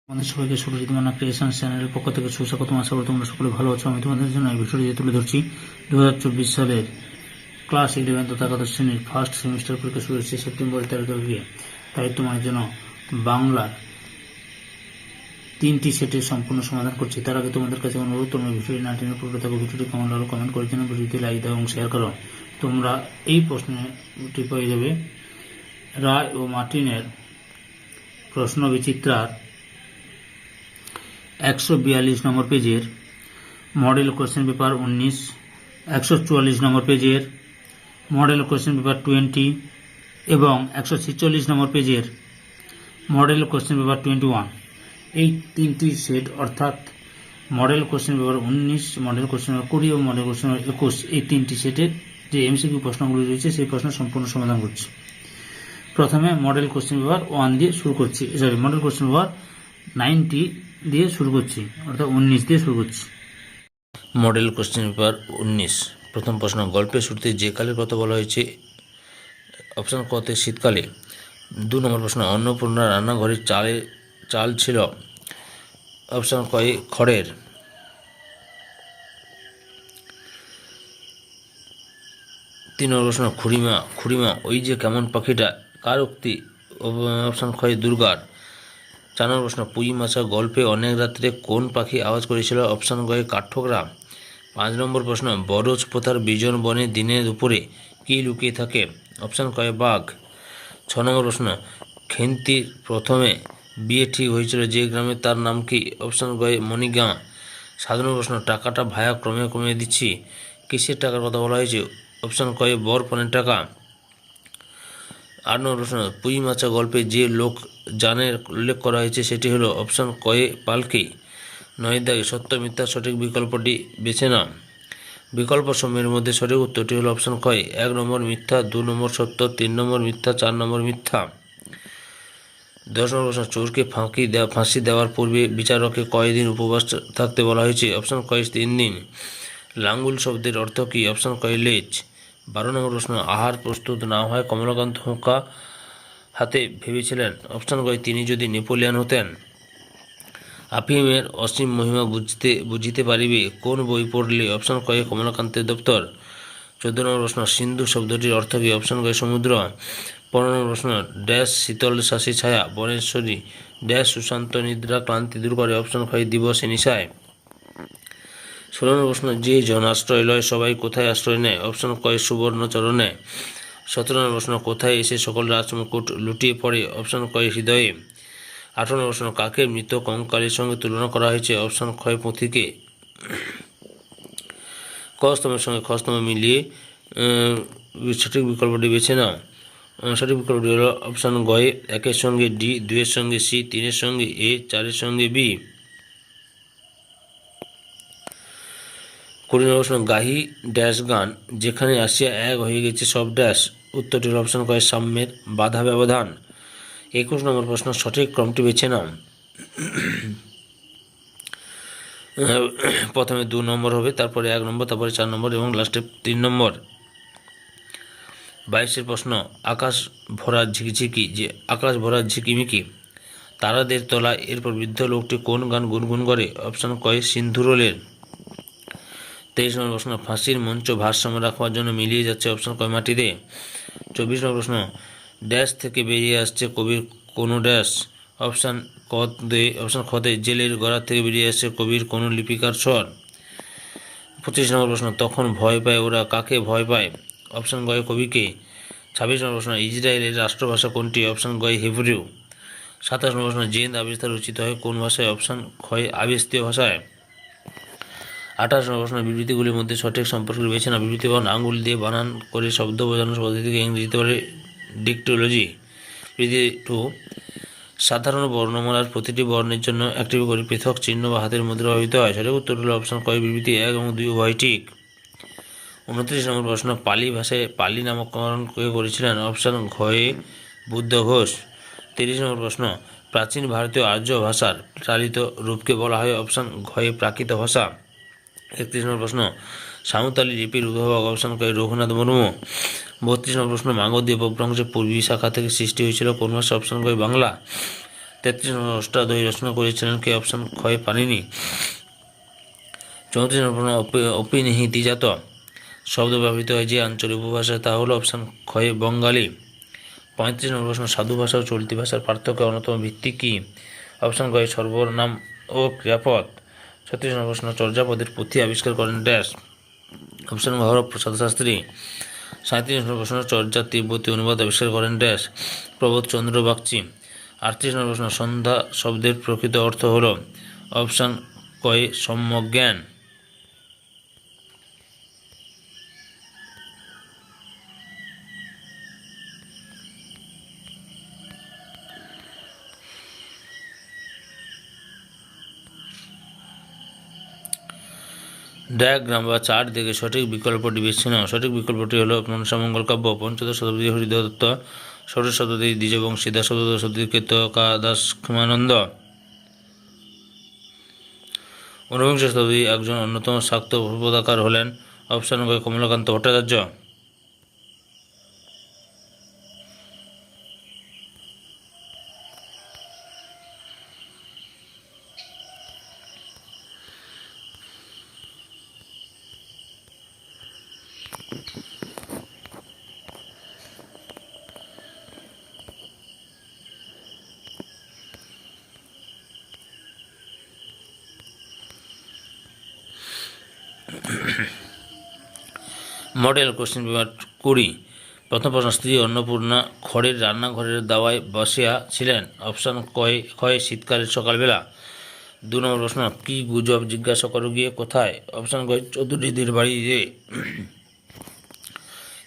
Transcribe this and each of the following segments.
আমাদের সবাইকে সুরজিৎ মান্না ক্রিয়েশন চ্যানেলের পক্ষ থেকে সুস্বাগতম। আশা করি তোমরা সকলে ভালো আছো। আমি তোমাদের জন্য এই ভিডিওটি তুলে ধরছি 2024 সালের ক্লাস 11 তথা একাদশ শ্রেণীর ফার্স্ট সেমিস্টার পরীক্ষা শুরু হচ্ছে সেপ্টেম্বর 13 তারিখে। তাই তোমার জন্য বাংলার 3টি সেটের সম্পূর্ণ সমাধান করছি। তার আগে তোমাদের কাছে অনুরোধ, তোমরা ভিডিওটি না টেনে পুরো থাকো, ভিডিওটি কেমন লাগলো কমেন্ট করে জানাও, ভিডিওটি লাইক দাও এবং শেয়ার করো। তোমরা এই প্রশ্নটি পেয়ে যাবে রায় ও মার্টিনের প্রশ্ন বিচিত্রার 142 নম্বর পেজের মডেল কোশ্চেন পেপার 19, 144 নম্বর পেজের মডেল কোশ্চেন পেপার 20 এবং 146 নম্বর পেজের মডেল কোশ্চেন পেপার 21। এই তিনটি সেট অর্থাৎ model question paper 19, model question paper 20 এবং মডেল কোশ্চেন পেপার 21, এই তিনটি সেটের যে এমসিকিউ প্রশ্নগুলি রয়েছে সেই প্রশ্ন সম্পূর্ণ সমাধান করছি। প্রথমে মডেল কোশ্চেন পেপার 1 দিয়ে শুরু করছি, মডেল কোশ্চেন পেপার 90 দিয়ে শুরু করছি, অর্থাৎ 19 দিয়ে শুরু করছি। Model question paper 19। প্রথম প্রশ্ন, গল্পের শুরুতে যে কালের কথা বলা হয়েছে? অপশান কতে শীতকালে। 2 নম্বর প্রশ্ন, অন্নপূর্ণা রান্নাঘরের চাল ছিল? অপশান কয়ে খড়ের। 3 নম্বর প্রশ্ন, খুড়িমা ওই যে কেমন পাখিটা কার উক্তি? অপশান কয়ে দুর্গার। 4 নম্বর প্রশ্ন, পুঁই মাছা গল্পে অনেক রাত্রে কোন পাখি আওয়াজ করেছিল? অপশান গয়ে কাঠঠোকরা। 5 নম্বর প্রশ্ন, বরজ প্রথার বিজন বনে দিনে দুপুরে কি লুকিয়ে থাকে? অপশান কয়ে বাঘ। 6 নম্বর প্রশ্ন, খেন্তির প্রথমে বিয়ে ঠিক হয়েছিল যে গ্রামে, তার নাম কি? অপশান গয়ে মণিগাঁ। 7 নম্বর প্রশ্ন, টাকাটা ভায়া ক্রমে কমিয়ে দিচ্ছি, কিসের টাকার কথা বলা হয়েছে? অপশান কয়ে বরপণের টাকা। 8 নম্বর প্রশ্ন, পুঁই মাছা গল্পে যে লোক জানের উল্লেখ করা হয়েছে সেটি হলো? অপশান কয়ে পালকি। 9 দাগে সত্য মিথ্যা সঠিক বিকল্পটি বেছে নাও। বিকল্প সমূহের মধ্যে সঠিক উত্তরটি হলো অপশান কয় 1 নম্বর মিথ্যা, 2 নম্বর সত্য, 3 নম্বর মিথ্যা, 4 নম্বর মিথ্যা। 10 নম্বর প্রশ্ন, চোরকে ফাঁসি দেওয়ার পূর্বে বিচারককে কয়দিন উপবাস থাকতে বলা হয়েছে? অপশান কয় 3 দিন। লাঙ্গুল শব্দের অর্থ কী? অপশান কয় লেজ। 12 নম্বর প্রশ্ন, আহার প্রস্তুত না হয় কমলাকান্ত হুঁকা হাতে ভেবেছিলেন? অপশান কয় তিনি যদি নেপোলিয়ান হতেন। আফিমের অসীম মহিমা বুঝিতে পারিবে কোন বই পড়লে? অপশান কয়ে কমলাকান্তের দপ্তর। 14 নম্বর প্রশ্ন, সিন্ধু শব্দটির অর্থ কী? অপশান কয়ে সমুদ্র। 15 নম্বর প্রশ্ন, ড্যাশ শীতল শাসী ছায়া বনেশ্বরী ড্যাশ সুশান্ত নিদ্রা ক্লান্তি দূর করে? অপশান কয়ে দিবসে নিশায়। 16 নম্বর প্রশ্ন, যে জন আশ্রয় লয় সবাই কোথায় আশ্রয় নেয়? অপশান কয়ে সুবর্ণ চরণে। 17 নম্বর প্রশ্ন, কোথায় এসে সকল রাজমুকুট লুটিয়ে পড়ে? অপশান কয়ে হৃদয়ে। 18 নম্বর প্রশ্ন, কাকে মৃত কঙ্কালের সঙ্গে তুলনা করা হয়েছে? অপশান ক্ষয় পুঁথিকে। ক স্তম্ভের সঙ্গে খ স্তম্ভ মিলিয়ে সঠিক বিকল্পটি বেছে নাও। সঠিক বিকল্পটি হল অপশান গয়ে 1-এর সঙ্গে ডি, 2-এর সঙ্গে সি, 3-এর সঙ্গে এ, 4-এর সঙ্গে বি। 20 নম্বর প্রশ্ন, গাহি ড্যাশ গান যেখানে আসিয়া এক হয়ে গেছে সব ড্যাশ? উত্তরটি হল অপশান কয় সাম্যের বাধা ব্যবধান। 21 নম্বর প্রশ্ন, সঠিক ক্রমটি বেছে নাও। প্রথমে 2 নম্বর হবে, তারপরে 1 নম্বর, তারপরে 4 নম্বর এবং লাস্টে 3 নম্বর। 22 প্রশ্ন, আকাশ ভরা ঝিকিমিকি তারাদের তলা, এরপর বৃদ্ধ লোকটি কোন গান গুনগুন করে? অপশান কয় সিন্ধুরোলের। 23 নম্বর প্রশ্ন, ফাঁসির মঞ্চ ভারসাম্য রাখবার জন্য মিলিয়ে যাচ্ছে? অপশান কয় মাটিতে। 24 নম্বর প্রশ্ন, ড্যাশ থেকে বেরিয়ে আসছে কবির কোনো ড্যাশ? অপশান খতে জেলের গড়া থেকে বেরিয়ে আসছে কবির কোনো লিপিকার স্বর। 25 নম্বর প্রশ্ন, তখন ভয় পায় ওরা, কাকে ভয় পায়? অপশান গয় কবিকে। 26 নম্বর প্রশ্ন, ইসরায়েলের রাষ্ট্রভাষা কোনটি? অপশান গয় হিব্রু। 27 নম্বর প্রশ্ন, জেন্দ আবিষ্কার রচিত হয় কোন ভাষায়? অপশান ক্ষয় আবেস্তীয় ভাষায়। 28 নম্বর প্রশ্ন, বিবৃতিগুলির মধ্যে সঠিক সম্পর্কটি বেছে না। বিবৃতি বা আঙুল দিয়ে বানান করে শব্দ বোঝানোর পদ্ধতিকে ইংরেজিতে বলে ডিক্টোলজি। বিবৃতি 2, সাধারণ বর্ণমালার প্রতিটি বর্ণের জন্য একটি করে পৃথক চিহ্ন বা হাতের মুদ্রা ব্যবহৃত হয়। সঠিক উত্তর হল অপশান কয় বিবৃতি 1 এবং 2 উভয় ঠিক। 29 নম্বর প্রশ্ন, পালি ভাষায় পালি নামকরণ কে করেছিলেন? অপশান ঘয়ে বুদ্ধ ঘোষ। 30 নম্বর প্রশ্ন, প্রাচীন ভারতীয় আর্য ভাষার চালিত রূপকে বলা হয়? অপশান ঘয়ে প্রাকৃত ভাষা। 31 নম্বর প্রশ্ন, সাঁওতালি লিপির উদ্ভাবক? অপশান কয় রঘুনাথ মুর্মু। 32 নম্বর প্রশ্ন, মাগধী অপভ্রংশের পূর্বী শাখা থেকে সৃষ্টি হয়েছিল কোন ভাষা? অপশান কয় বাংলা। 33 নম্বর অষ্টাদশী রচনা করেছিলেন কে? অপশন ক্ষয় পানিনি। 34 নম্বর প্রশ্ন অপিনিহিতিজাত শব্দ ব্যবহৃত হয় যে আঞ্চলিক উপভাষায়, তা হলো অপশন ক্ষয় বঙ্গালী। 35 নম্বর প্রশ্ন সাধু ভাষা ও চলতি ভাষার পার্থক্যের অন্যতম ভিত্তি কী? অপশন গ সর্বনাম ও ক্রিয়াপদ। 36 নম্বর প্রশ্ন চর্যাপদের পুঁথি আবিষ্কার করেন ড্যাশ। অপশন গ হরপ্রসাদ শাস্ত্রী। 37 নম্বর প্রশ্ন চর্যা তিব্বতী অনুবাদ আবিষ্কার করেন ড্যাশ। প্রবোধ চন্দ্র বাগচি। 38 নম্বর প্রশ্ন সন্ধ্যা শব্দের প্রকৃত অর্থ হল অপশন কয় সম্যক জ্ঞান। ডায়াগ্রাম বা চার্ট দেখে সঠিক বিকল্পটি বেছে নাও। সঠিক বিকল্পটি হলো মনসামঙ্গল কাব্য, পঞ্চদশ শতাব্দী হরিদত্ত, ষোড়শ শতাব্দী দ্বিজবংশী, সপ্তদশ শতাব্দী কেতকাদাস ক্ষেমানন্দ, ঊনবিংশ শতাব্দী একজন অন্যতম শাক্ত প্রবোধকার হলেন অপশন গ Kamalakanta Bhattacharya. Model question paper 20। প্রথম প্রশ্ন স্ত্রী অন্নপূর্ণা খড়ের রান্নাঘরের দাওয়ায় বসিয়া ছিলেন। অপশন ক্ষয় শীতকালের সকালবেলা। 2 নম্বর প্রশ্ন কি গুজব জিজ্ঞাসা করো গিয়ে কোথায়? অপশন গ চৌধুরীদের বাড়িতে।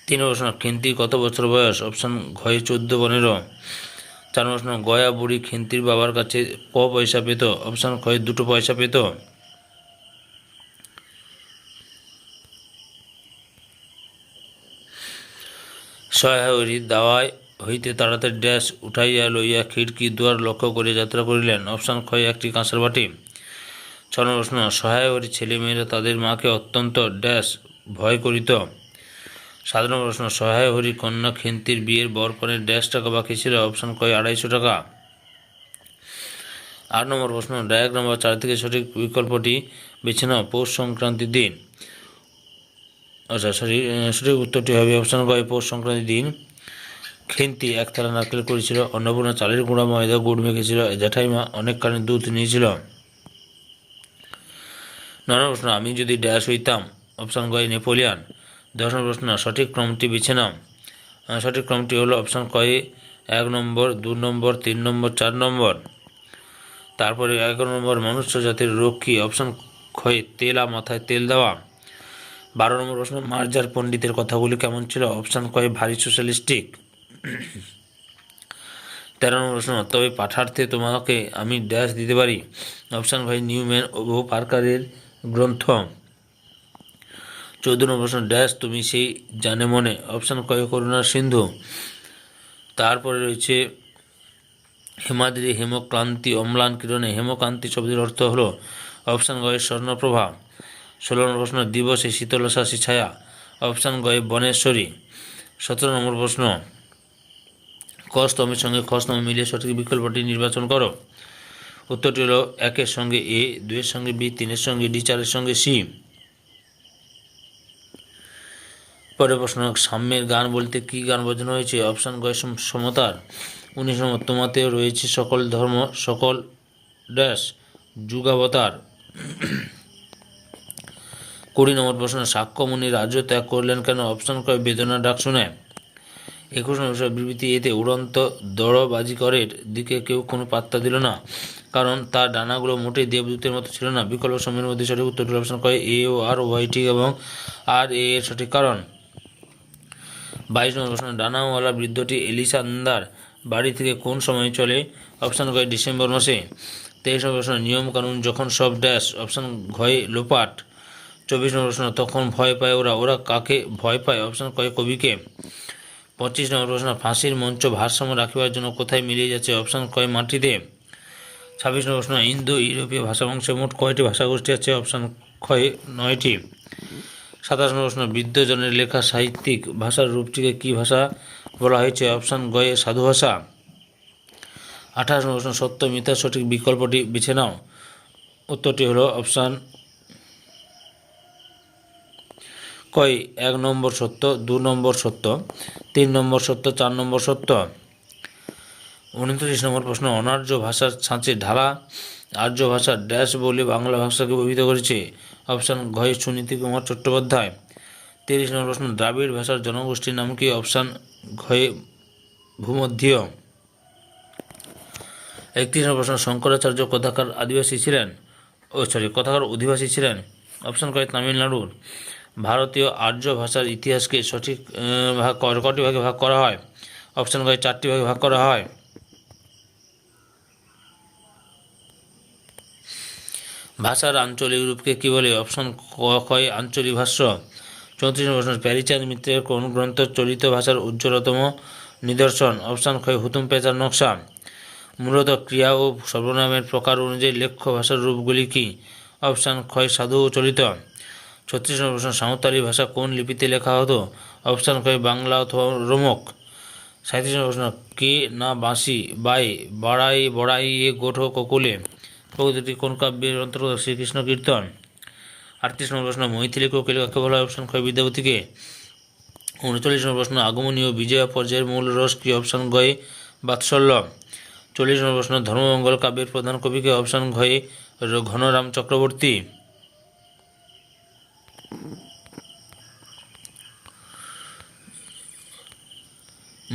3 নম্বর প্রশ্ন খেন্তির কত বছর বয়স? অপশন ঘয় 14-15। 4 নম্বর প্রশ্ন গয়া বুড়ি খেন্তির বাবার কাছে ক পয়সা পেত? অপশন ক্ষয় 2 পয়সা পেত। সহায়রী দাওয়ায় হইতে তাড়াতাড়ি ড্যাশ উঠাইয়া লইয়া খিড়কি দুয়ার লক্ষ্য করিয়া যাত্রা করিলেন। অপশন ক্ষয় একটি কাঁসার বাটি। 6 নম্বর প্রশ্ন সহায়রী ছেলেমেয়েরা তাদের মাকে অত্যন্ত ড্যাশ ভয় করিত। 7 নম্বর প্রশ্ন সহায়রী কন্যা খেন্তির বিয়ের বরকনের ড্যাশ টাকা বাকি ছিল। অপশন ক্ষয় 250 টাকা। 8 নম্বর প্রশ্ন ডায়াগ্রাম বা চার থেকে সঠিক বিকল্পটি বেছে নাও। পৌষ সংক্রান্তির দিন। সঠিক উত্তরটি হবে অপশন গ পৌষ সংক্রান্তির দিন খেন্তি এক থালা নারকেল করেছিল, অন্নপূর্ণা চালের গুঁড়া ময়দা গুড় মেখেছিল, জ্যাঠাইমা অনেক কানে দুধ নিয়েছিল। 9 নম্বর প্রশ্ন আমি যদি ড্যাশ হইতাম। অপশন গ নেপোলিয়ান। 10 নম্বর প্রশ্ন সঠিক ক্রমটি বেছে নাও। সঠিক ক্রমটি হলো অপশন ক 1 নম্বর, 2 নম্বর, 3 নম্বর, 4 নম্বর। তারপরে 11 নম্বর মনুষ্য জাতির রোগ কি? অপশন ক্ষয় তেলা মাথায় তেল দেওয়া। 12 নম্বর প্রশ্ন মার্জার পণ্ডিতের কথাগুলি কেমন ছিল? অপশন কয় ভারী সোশ্যালিস্টিক। 13 নম্বর প্রশ্ন তবে পাঠার্থে তোমাকে আমি ড্যাশ দিতে পারি। অপশন ভাই নিউম্যান ও পার্কারের গ্রন্থ। 14 নম্বর প্রশ্ন ড্যাশ তুমি সেই জানে মনে। অপশন কয় করুণার সিন্ধু। তারপরে রয়েছে হেমাদ্রি হেমক্রান্তি অম্লান কিরণে হেমকান্তি শব্দের অর্থ হলো অপশন গয় স্বর্ণপ্রভা। 16 নম্বর প্রশ্ন দিবসে শীতলশাসী ছায়া। অপশন গয় বনেশ্বরী। 17 নম্বর প্রশ্ন ক স্তম্ভের সঙ্গে খ স্তম্ভ মিলিয়ে সঠিক বিকল্পটি নির্বাচন করো। উত্তরটি হলো 1-এর সঙ্গে এ, 2-এর সঙ্গে বি, 3-এর সঙ্গে ডি, 4-এর সঙ্গে সি। পরের প্রশ্ন সাম্যের গান বলতে কি গান বোঝানো হয়েছে? অপশন গয় সমতার। 19 নম্বর তোমাতেও রয়েছে সকল ধর্ম সকল ড্যাশ যুগাবতার। 20 নম্বর প্রশ্ন সাক্ষ্যমুনি রাজ্য ত্যাগ করলেন কেন? অপশন কয় বেদনার ডাক শুনে। 21 নম্বর বিবৃতি এতে উড়ন্ত দড়বাজিকরের দিকে কেউ কোনো পাত্তা দিল না, কারণ তার ডানাগুলো মোটেই দেবদূতের মতো ছিল না। বিকল্প সময়ের মধ্যে সঠিক উত্তরটি অপশন কয় এ ও আর উভয় ঠিক এবং আর এ এর সঠিক কারণ। 22 নম্বর প্রশ্ন ডানাওয়ালা বৃদ্ধটি এলিসান্দার বাড়ি থেকে কোন সময় চলে? অপশন কয় ডিসেম্বর মাসে। 23 নম্বর প্রশ্ন নিয়ম কানুন যখন সব ড্যাশ। অপশন ঘয় লোপাট। 24 নম্বর প্রশ্ন তখন ভয় পায় ওরা, ওরা কাকে ভয় পায়? অপশন কয় কবিকে। 25 নম্বর প্রশ্ন ফাঁসির মঞ্চ ভারসাম্য রাখিবার জন্য কোথায় মিলিয়ে যাচ্ছে? অপশন কয় মাটিতে। 26 নম্বর প্রশ্ন ইন্দো ইউরোপীয় ভাষাবংশে মোট কয়টি ভাষাগোষ্ঠী আছে? অপশন কয় 9টি। 27 নম্বর প্রশ্ন বৃদ্ধজনের লেখা সাহিত্যিক ভাষার রূপটিকে কি ভাষা বলা হয়েছে? অপশন গয়ে সাধু ভাষা। 28 নম্বর প্রশ্ন সত্য মিথ্যা সঠিক বিকল্পটি বেছে নাও। উত্তরটি হলো অপশান কয় 1 নম্বর সত্য, 2 নম্বর সত্য, 3 নম্বর সত্য, 4 নম্বর সত্য। 29 নম্বর প্রশ্ন অনার্য ভাষার ছাঁচে ঢালা আর্য ভাষা ড্যাশ বলে বাংলা ভাষাকে অভিহিত করেছে। অপশান ঘয় সুনীতি কুমার চট্টোপাধ্যায়। 30 নম্বর প্রশ্ন দ্রাবিড় ভাষার জনগোষ্ঠীর নাম কি? অপশান ঘয়ে ভূমধ্যীয়। 31 নম্বর প্রশ্ন শঙ্করাচার্য কোথাকার আদিবাসী ছিলেন? কোথাকার অধিবাসী ছিলেন? অপশান কয় তামিলনাড়ুর। ভারতীয় আর্য ভাষার ইতিহাসকে সঠিক কটি ভাগে ভাগ করা হয়? অপশান কয় 4টি ভাগে ভাগ করা হয়। ভাষার আঞ্চলিক রূপকে কী বলে? অপশান কয় আঞ্চলিক ভাষ্য। 34 নম্বর প্রশ্ন প্যারীচাঁদ মিত্রের কোন গ্রন্থ চলিত ভাষার উজ্জ্বলতম নিদর্শন? অপশান কয় হুতুম পেঁচার নকশা। মূলত ক্রিয়া ও সর্বনামের প্রকার অনুযায়ী লেখ্য ভাষার রূপগুলি কি? অপশান ক্ষয় সাধু ও চলিত। 36 নম্বর প্রশ্ন সাঁওতালি ভাষা কোন লিপিতে লেখা হতো? অপশান কয় বাংলা অথবা রোমক। 37 নম্বর প্রশ্ন কে না বাঁশি বাই বড়াই বড়াই এ গোঠো কোকুলে প্রকৃতি কোন কাব্যের অন্তর্গত? শ্রীকৃষ্ণ কীর্তন। 38 নম্বর প্রশ্ন মৈথিলী কোকিল কাকে বলা হয়? অপশান কয় বিদ্যাপতিকে। 39 নম্বর প্রশ্ন আগমনী ও বিজয়া পর্যায়ের মূল রস কি? অপশান গয়ে বাৎসল্য। 40 নম্বর প্রশ্ন ধর্মমঙ্গল কাব্যের প্রধান কবিকে? অপশান ঘয়ে Ghanaram Chakraborty.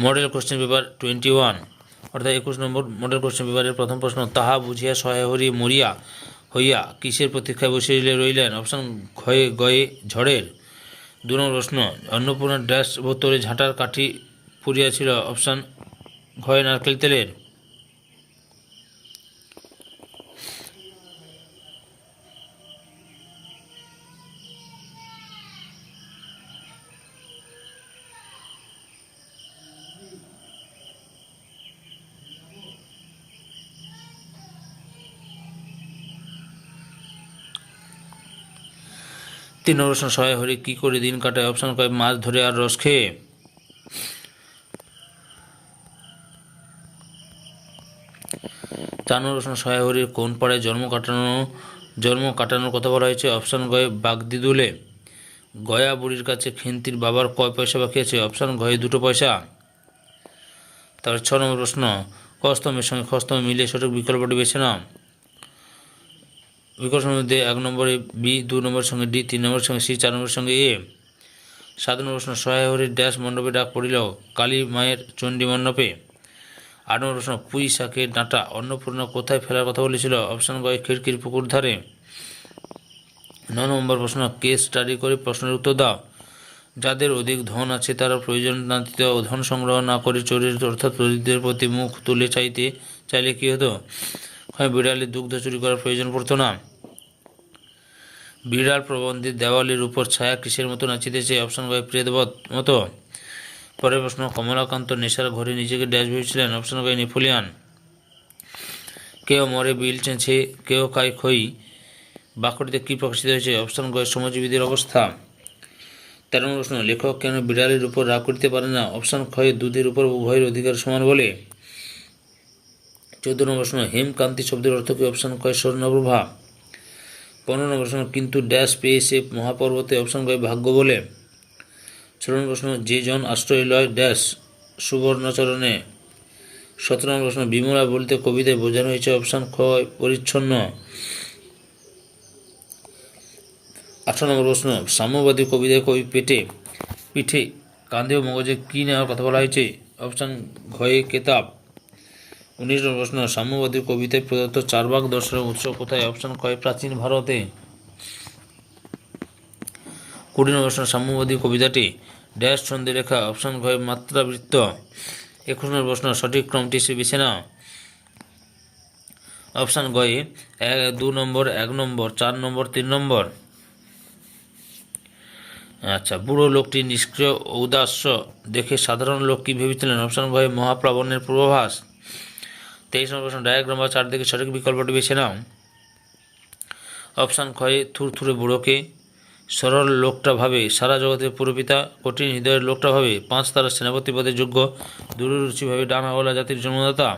Model question paper 21 অর্থাৎ 21 নম্বর মডেল কোশ্চেন পেপারের প্রথম প্রশ্ন তাহা বুঝিয়া সহায়হরি মরিয়া হইয়া কিসের প্রতীক্ষায় বসিলে রইলেন? অপশান ঘয়ে গয়ে ঝড়ের। 2 নম্বর প্রশ্ন অন্নপূর্ণা ড্যাশ বোতলে ঝাঁটার কাঠি পুড়িয়াছিল? অপশান ঘয়ে নারকেল তেলের। 3 নম্বর প্রশ্ন সহায় হরি কী করে দিন কাটায়? অপশান কয় মাছ ধরে আর রস খেয়ে। 4 নম্বর প্রশ্ন সহায় হরির কোন পাড়ায় জন্ম কাটানোর কথা বলা হয়েছে? অপশান গয়ে বাগদিদুলে। গয়া বুড়ির কাছে খেন্তির বাবার কয় পয়সা বাকি আছে? অপশান ঘয়ে 2 পয়সা। তারপর 6 নম্বর প্রশ্ন কস্তমের সঙ্গে খস্তম মিলিয়ে সঠিক বিকল্পটি বেছে নাও। বিকল্পের মধ্যে 1 নম্বরে বি, 2 নম্বরের সঙ্গে ডি, 3 নম্বরের সঙ্গে সি, 4 নম্বরের সঙ্গে এ। 7 নম্বর প্রশ্ন সহায় হরির ড্যাশ মণ্ডপে ডাক পড়িল? কালী মায়ের চণ্ডী মণ্ডপে। 8 নম্বর প্রশ্ন পুঁই শাকের ডাঁটা অন্নপূর্ণা কোথায় ফেলার কথা বলেছিল? অপশান গয় খিড়কির পুকুর ধারে। 9 নম্বর প্রশ্ন কেস স্টাডি করে প্রশ্নের উত্তর দাও। যাদের অধিক ধন আছে তারা প্রয়োজন নাতীত ধন সংগ্রহ না করে চোরের অর্থাৎ দরিদ্রের প্রতি মুখ তুলে চাইলে কী হতো? হয় বিড়ালের দুগ্ধ চুরি করার প্রয়োজন পড়তো না। বিড়াল প্রবন্ধের দেওয়ালের উপর ছায়া কিসের মতো নাচিতেছে? অপশান গয় প্রেতবৎ মতো। পরের প্রশ্ন কমলাকান্ত নেশার ঘরে নিজেকে ড্যাশ ভেবেছিলেন? অপশান গয় নেপোলিয়ান। কেউ মরে বিল চেঁচে কেউ খায় খই বাক্যটিতে কী প্রকাশিত হয়েছে? অপশান গয় শ্রমজীবীদের অবস্থা। 13 নম্বর প্রশ্ন লেখক কেন বিড়ালের উপর রাগ করতে পারে না? অপশান ক্ষয় দুধের উপর উভয়ের অধিকার সমান বলে। 14 নম্বর প্রশ্ন হেমকান্তি শব্দের অর্থ কি? অপশান ক্ষয় স্বর্ণপ্রভা। 15 নম্বর প্রশ্ন কিন্তু ড্যাশ পেয়েছে মহাপর্বতে? অপশান গয় ভাগ্য বলে। 16 নম্বর প্রশ্ন যে জন আশ্রয় লয় ড্যাশ সুবর্ণচরণে। 17 নম্বর প্রশ্ন বিমলা বলতে কবিতায় বোঝানো হয়েছে? অপশান ক্ষয় পরিচ্ছন্ন। 18 নম্বর প্রশ্ন সাম্যবাদী কবিতায় কবি পিঠে কাঁধে ও মগজে কী নেওয়ার কথা বলা হয়েছে? অপশান ঘয়ে কেতাব। 19 নম্বর প্রশ্ন সাম্যবাদী কবিতায় প্রদত্ত চারবাক দর্শনের উৎস কোথায়? অপশান ক্ষয় প্রাচীন ভারতে। 20 নম্বর প্রশ্ন সাম্যবাদী কবিতাটি ড্যাশ ছন্দে লেখা? অপশান ঘয় মাত্রাবৃত্ত। 21 নম্বর প্রশ্ন সঠিক ক্রমটি বেছে নাও। অপশান গয়ে 2 নম্বর, 1 নম্বর, 4 নম্বর, 3 নম্বর। আচ্ছা বুড়ো লোকটি নিষ্ক্রিয় ঔদাস্য দেখে সাধারণ লোক কী ভেবেছিলেন? অপশান ঘয়ে মহাপ্লাবনের পূর্বাভাস। 23 নম্বর প্রশ্ন ডায়াগ্রাম বা চার দিকে সঠিক বিকল্পটি বেছে নাও। অপশান ক্ষয়ে থুরথুরে বুড়োকে। সরল লোকটা ভাবে সারা জগতের পুরপিতা। কঠিন হৃদয়ের লোকটা ভাবে 5 তারা সেনাপতি পদের যোগ্য। দূররুচিভাবে ডানাওয়ালা জাতির জন্মদাতা।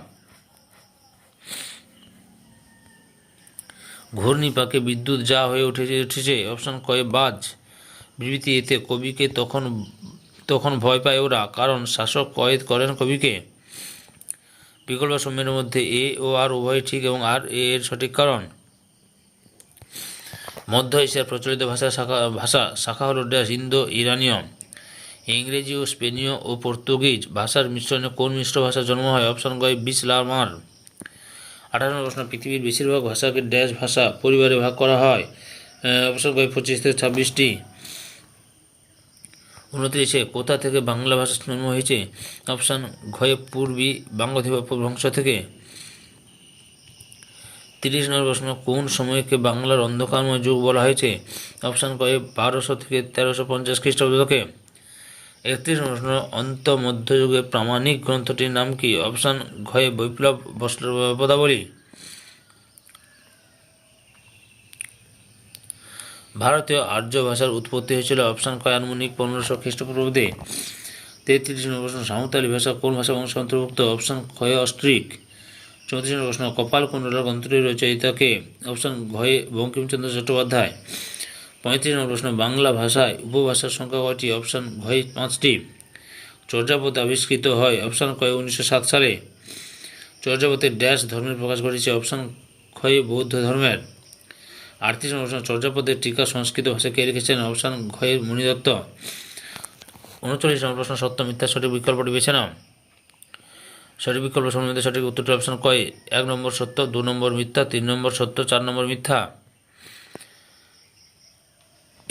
ঘূর্ণিপাকে বিদ্যুৎ যা হয়ে উঠেছে অপশান কয়ে বাজ। বিবৃতি এতে কবিকে তখন ভয় পায় ওরা, কারণ শাসক কয়েদ করেন কবিকে। বিকল্প সমূহের মধ্যে এ ও আর উভয় ঠিক এবং আর এর সঠিক কারণ। মধ্য এশিয়ার প্রচলিত ভাষা শাখা হল ড্যাশ ইন্দো ইরানীয়। ইংরেজি ও স্পেনীয় ও পর্তুগিজ ভাষার মিশ্রণে কোন মিশ্র ভাষার জন্ম হয়? অপশান গয় বিসলামার। 18 নম্বর প্রশ্ন, পৃথিবীর বেশিরভাগ ভাষাকে ড্যাশ ভাষা পরিবারে ভাগ করা হয়? অপশান গয় 25 থেকে 26টি। 29, কোথা থেকে বাংলা ভাষার জন্ম হয়েছে? অপশান ঘয়ে পূর্বী বাঙ্গদেব বংশ থেকে। 30 নম্বর প্রশ্ন, কোন সময়কে বাংলার অন্ধকারময় যুগ বলা হয়েছে? অপশান কয়ে 1200 থেকে 1350 খ্রিস্টাব্দকে। 31 নম্বর প্রশ্ন, অন্ত মধ্যযুগে প্রামাণিক গ্রন্থটির নাম কি? অপশান ঘয়ে বৈপ্লব পদাবলী। ভারতীয় আর্য ভাষার উৎপত্তি হয়েছিল? অপশান কয় আনুমানিক 1500 খ্রিস্টপূর্বাব্দে। 33 নম্বর প্রশ্ন, সাঁওতালি ভাষা কোন ভাষা বংশ অন্তর্ভুক্ত? অপশান ক্ষয় অস্ট্রিক। 34 নম্বর প্রশ্ন, কপাল কুণ্ডলা গ্রন্থটির রচয়িতাকে? অপশান ঘয়ে বঙ্কিমচন্দ্র চট্টোপাধ্যায়। 35 নম্বর প্রশ্ন, বাংলা ভাষায় উপভাষার সংখ্যা কয়টি? অপশান ঘয়ে 5টি। চর্যাপদ আবিষ্কৃত হয়? অপশান কয় 1907 সালে। চর্যাপদের ড্যাশ ধর্মের প্রকাশ ঘটেছে? অপশান ক্ষয়ে বৌদ্ধ ধর্মের। 38 নম্বর প্রশ্ন, চর্যাপদের টিকা সংস্কৃত ভাষায় কে লিখেছেন? অপশান ঘয়ে মণিদত্ত। 39 নম্বর প্রশ্ন, সত্য মিথ্যা সঠিক বিকল্পটি বেছে নাও। সঠিক বিকল্প সম্বন্ধে সঠিক উত্তরটি অপশান কয় 1 নম্বর সত্য, 2 নম্বর মিথ্যা, 3 নম্বর সত্য, 4 নম্বর মিথ্যা।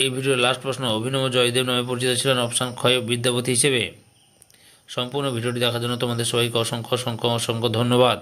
এই ভিডিওর লাস্ট প্রশ্ন, অভিনব জয়দেব নামে পরিচিত ছিলেন? অপশান ক্ষয় বিদ্যাপতি হিসেবে। সম্পূর্ণ ভিডিওটি দেখার জন্য তোমাদের সবাইকে অসংখ্য ধন্যবাদ।